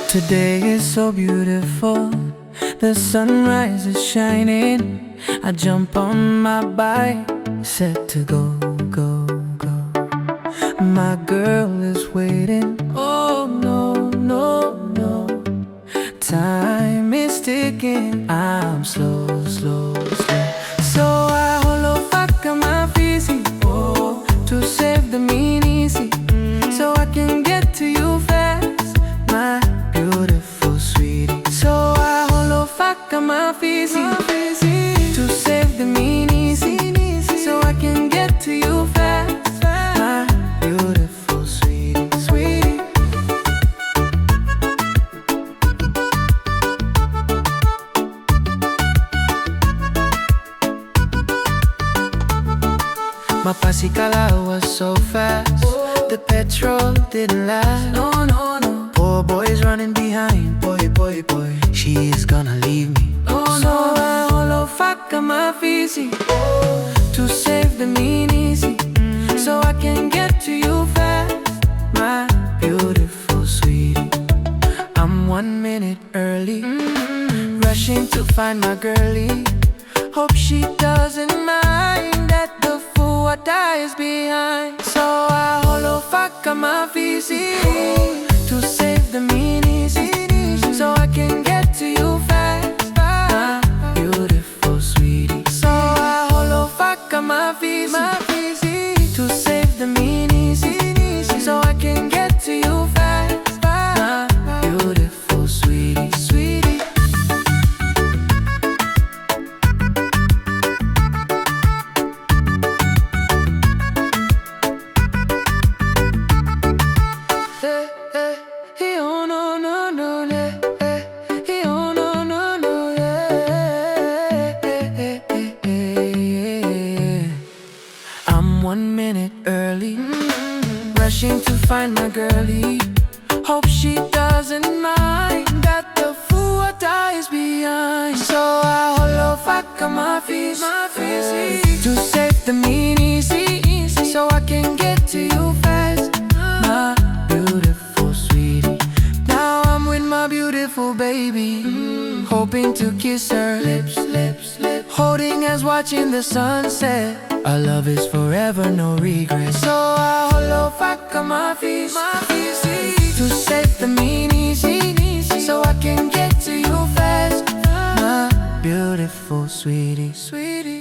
Today is so beautiful, the sunrise is shining. I jump on my bike, set to go, go, go. My girl is waiting, oh no, no, no. Time is ticking, I'm slow, slow, slow. So I holo Fakamafiti, oh, to save the easy, so I can get to you fast, my beautiful sweetie. So I holo Fakamafiti, to save the easy, so I can get to you fast, my beautiful sweetie, sweetie. My pasikala was so fast, the petrol didn't last. No, no, no. Poor boy's running behind, boy, boy, boy. She is gonna leave me. Oh, so no, I holo Fakamafiti, to save the easy, so I can get to you fast, my beautiful sweetie. I'm 1 minute early, rushing to find my girlie. Hope she doesn't mind that the fool dies behind. So I holo Fakamafiti, to save the easy, so I can get to you fast, my beautiful sweetie. So I holo Fakamafiti, to save the easy, so I can get to you fast, my beautiful sweetie, sweetie. I'm 1 minute early, rushing to find my girlie. Hope she doesn't mind that the fool dies behind. So I holo Fakamafiti, to save the easy, so I can get to you fast, my beautiful sweetie. Now I'm with my beautiful baby, hoping to kiss her lips, lips, lips, holding hands, watching the sunset. Our love is forever, no regrets. So I holo Fakamafiti, to save the easy, so I can get to you fast, my beautiful sweetie, sweetie.